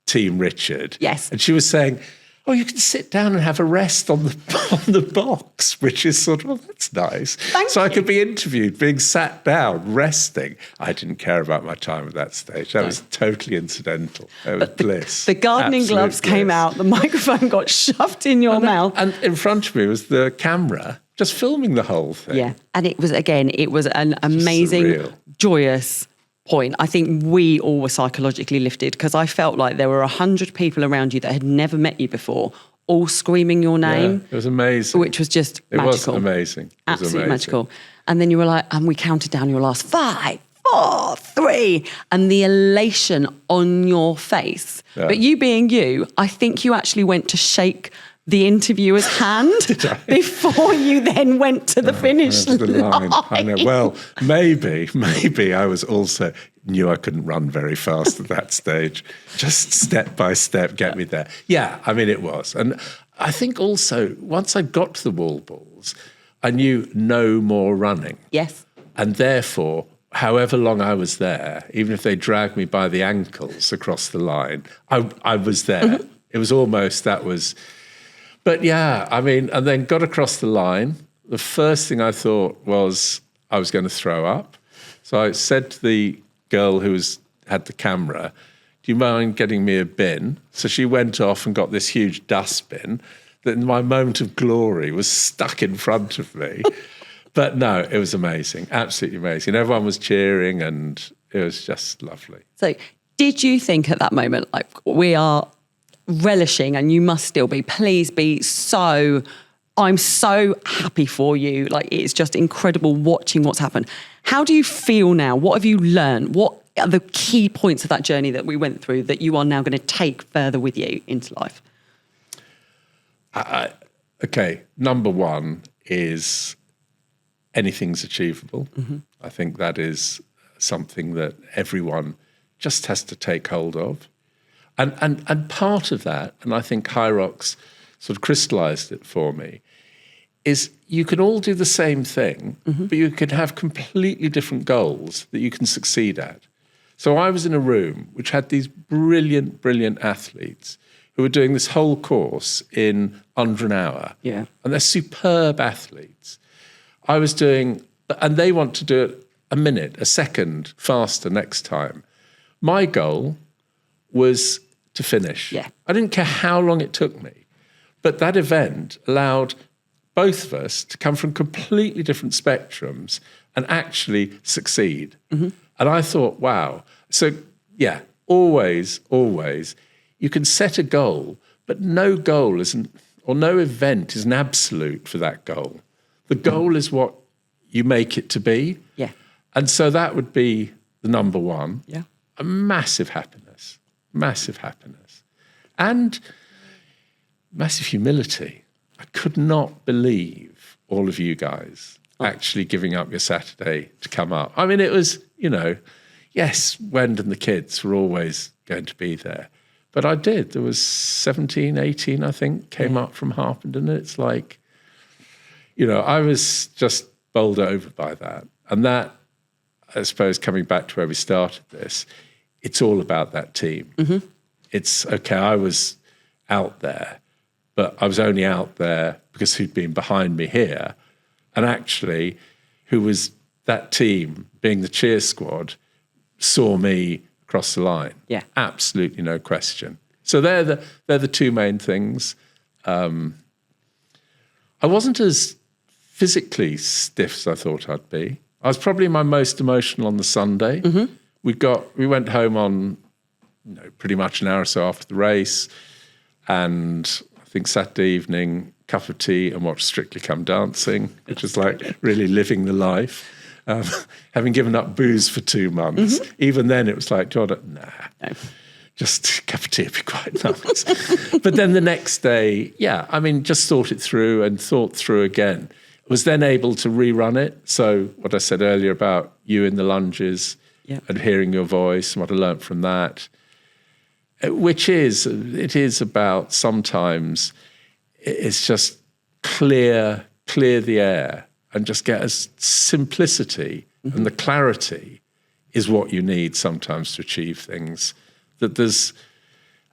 Team Richard. Yes. And she was saying, oh, you can sit down and have a rest on the box, which is sort of, oh, that's nice. I could be interviewed, being sat down, resting. I didn't care about my time at that stage. That was totally incidental. It was bliss. The gardening Absolute gloves came bliss. out, the microphone got shoved in your mouth. And in front of me was the camera, just filming the whole thing. Yeah, and it was an amazing, surreal. Joyous point. I think we all were psychologically lifted because I felt like there were 100 people around you that had never met you before, all screaming your name. Yeah, it was amazing. Which was just magical. It was amazing. It was Absolutely amazing. magical. And then you were like, and we counted down your last 5, 4, 3, and the elation on your face. Yeah. But you being you, I think you actually went to shake the interviewer's hand before you then went to the finish line. I know. Well, maybe I was also knew I couldn't run very fast at that stage. Just step by step, get me there. Yeah, I mean, it was. And I think also, once I got to the wall balls, I knew no more running. Yes. And therefore, however long I was there, even if they dragged me by the ankles across the line, I was there. Mm-hmm. It was almost, that was... But yeah, I mean, and then got across the line. The first thing I thought was I was going to throw up. So I said to the girl who had the camera, do you mind getting me a bin? So she went off and got this huge dustbin that in my moment of glory was stuck in front of me. But no, it was amazing, absolutely amazing. Everyone was cheering and it was just lovely. So did you think at that moment, like, we are relishing, and you must still be, please be so, I'm so happy for you. Like, it's just incredible watching what's happened. How do you feel now? What have you learned? What are the key points of that journey that we went through that you are now going to take further with you into life? Okay, number one is anything's achievable. Mm-hmm. I think that is something that everyone just has to take hold of. And part of that, and I think HYROX sort of crystallised it for me, is you can all do the same thing, mm-hmm. but you can have completely different goals that you can succeed at. So I was in a room which had these brilliant, brilliant athletes who were doing this whole course in under an hour. Yeah. And they're superb athletes. I was doing, and they want to do it a minute, a second faster next time. My goal was to finish. Yeah. I didn't care how long it took me. But that event allowed both of us to come from completely different spectrums and actually succeed. And I thought, wow. So, yeah, always, you can set a goal, but no goal isn't, or no event is an absolute for that goal. The goal is what you make it to be. Yeah. And so that would be the number one. Yeah. A massive happiness. And massive humility. I could not believe all of you guys actually giving up your Saturday to come up. I mean, it was, yes, Wend and the kids were always going to be there. But I did. There was 17, 18, I think, came up from Harpenden. It's like, I was just bowled over by that. And that, I suppose, coming back to where we started this, it's all about that team. It's, okay, I was out there, but I was only out there because who'd been behind me here. And actually, who was that team, being the cheer squad, saw me across the line. Yeah. Absolutely no question. So they're the two main things. I wasn't as physically stiff as I thought I'd be. I was probably my most emotional on the Sunday. We went home on pretty much an hour or so after the race, and I think Saturday evening, cup of tea and watched Strictly Come Dancing, which is like really living the life. Having given up booze for 2 months, even then it was like, Jordan, no. Just a cup of tea would be quite nice. But then the next day, just thought it through and thought through again. Was then able to rerun it. So what I said earlier about you in the lunges and hearing your voice, and what I learnt from that, it is about sometimes it's just clear the air and just get a simplicity, and the clarity is what you need sometimes to achieve things. That there's,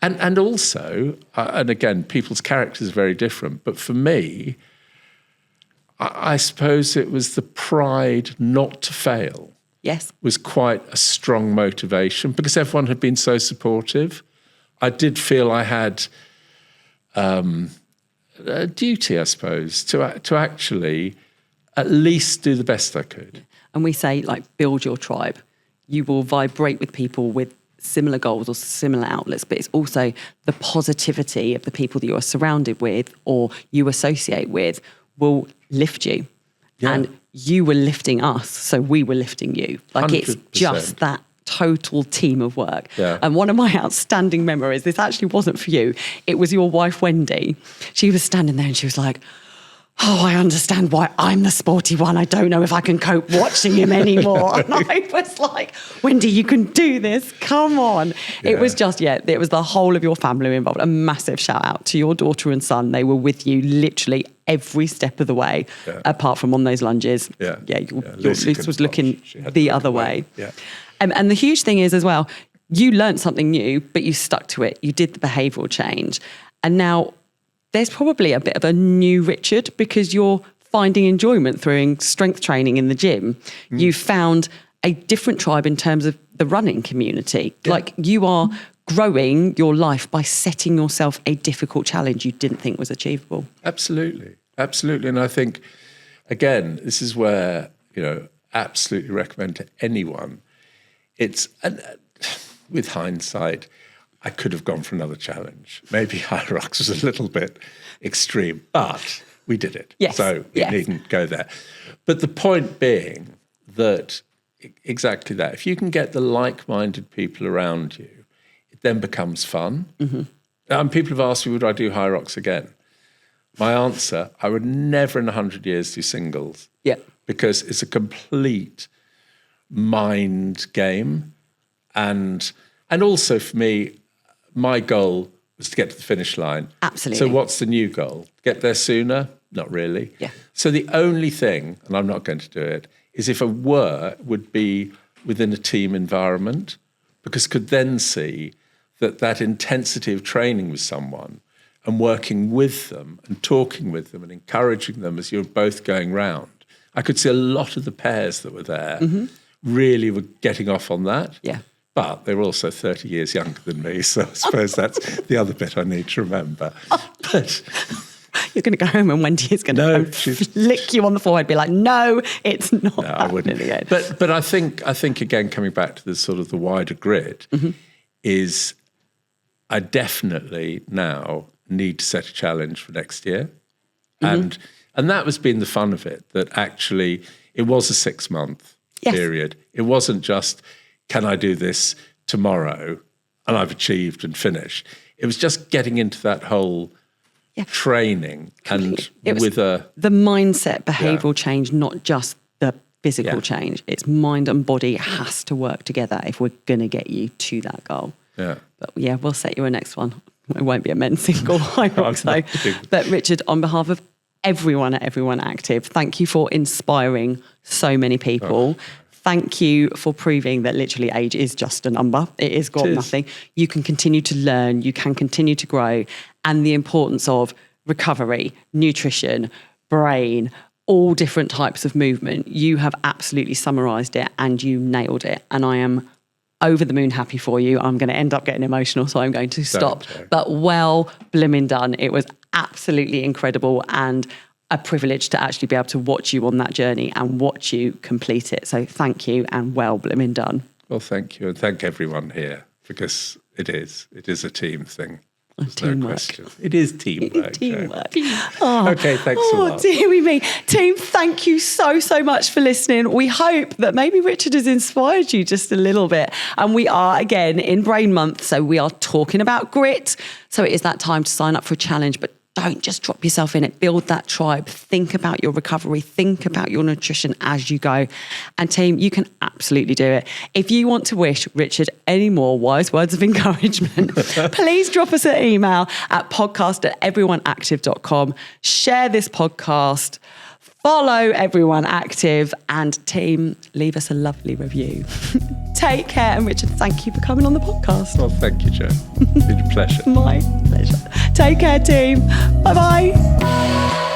and also, and again, people's characters are very different, but for me, I suppose it was the pride not to fail. Yes. Was quite a strong motivation because everyone had been so supportive. I did feel I had a duty, I suppose, to actually at least do the best I could. And we say, build your tribe. You will vibrate with people with similar goals or similar outlets, but it's also the positivity of the people that you are surrounded with or you associate with will lift you. Yeah. And you were lifting us, so we were lifting you. 100%. It's just that total team of work. Yeah. And one of my outstanding memories, this actually wasn't for you, it was your wife, Wendy. She was standing there and she was like, oh, I understand why I'm the sporty one. I don't know if I can cope watching him anymore. And I was like, Wendy, you can do this. Come on. Yeah. It was just, it was the whole of your family involved. A massive shout out to your daughter and son. They were with you literally every step of the way, apart from on those lunges. Your Luce was looking the other way. Yeah. And the huge thing is as well, you learned something new, but you stuck to it. You did the behavioural change. And now there's probably a bit of a new Richard because you're finding enjoyment through strength training in the gym. You've found a different tribe in terms of the running community. Yeah. You are growing your life by setting yourself a difficult challenge you didn't think was achievable. Absolutely. And I think, again, this is where, absolutely recommend to anyone. It's, with hindsight, I could have gone for another challenge. Maybe HYROX was a little bit extreme, but we did it. Yes. So we needn't go there. But the point being that exactly that. If you can get the like-minded people around you, it then becomes fun. And people have asked me, would I do HYROX again? My answer, I would never in 100 years do singles. Yeah. Because it's a complete mind game. And also for me, my goal was to get to the finish line. Absolutely. So what's the new goal? Get there sooner? Not really. Yeah. So the only thing, and I'm not going to do it, is if would be within a team environment, because could then see that intensity of training with someone and working with them and talking with them and encouraging them as you're both going round. I could see a lot of the pairs that were there really were getting off on that. Yeah. But they were also 30 years younger than me, so I suppose that's the other bit I need to remember. But you're going to go home and Wendy is going to flick you on the forehead, be like, "No, it's not." No, I wouldn't. Again. But I think again, coming back to the sort of the wider grid, is I definitely now need to set a challenge for next year, and that was been the fun of it. That actually it was a 6-month period. It wasn't just, can I do this tomorrow and I've achieved and finished. It was just getting into that whole training and with the mindset, behavioural change, not just the physical change. It's mind and body has to work together if we're going to get you to that goal. Yeah. But we'll set you a next one. It won't be a men's single, HYROX though. But Richard, on behalf of everyone at Everyone Active, thank you for inspiring so many people. Thank you for proving that literally age is just a number. It is got nothing. You can continue to learn, you can continue to grow, and the importance of recovery, nutrition, brain, all different types of movement. You have absolutely summarised it and you nailed it. And I am over the moon happy for you. I'm going to end up getting emotional, so I'm going to stop. But well blimmin' done. It was absolutely incredible and a privilege to actually be able to watch you on that journey and watch you complete it. So thank you and well blimmin' done. Well, thank you. And thank everyone here, because it is a team thing. There's no question. It is teamwork. Teamwork. Okay, thanks a lot. Dearie me. Team, thank you so much for listening. We hope that maybe Richard has inspired you just a little bit. And we are, again, in Brain Month, so we are talking about grit. So it is that time to sign up for a challenge, but don't just drop yourself in it. Build that tribe. Think about your recovery. Think about your nutrition as you go. And team, you can absolutely do it. If you want to wish Richard any more wise words of encouragement, please drop us an email at podcast@everyoneactive.com. Share this podcast. Follow Everyone Active, and team, leave us a lovely review. Take care, and Richard, thank you for coming on the podcast. Well, thank you, Jo. It's been a pleasure. My pleasure. Take care, team. Bye-bye.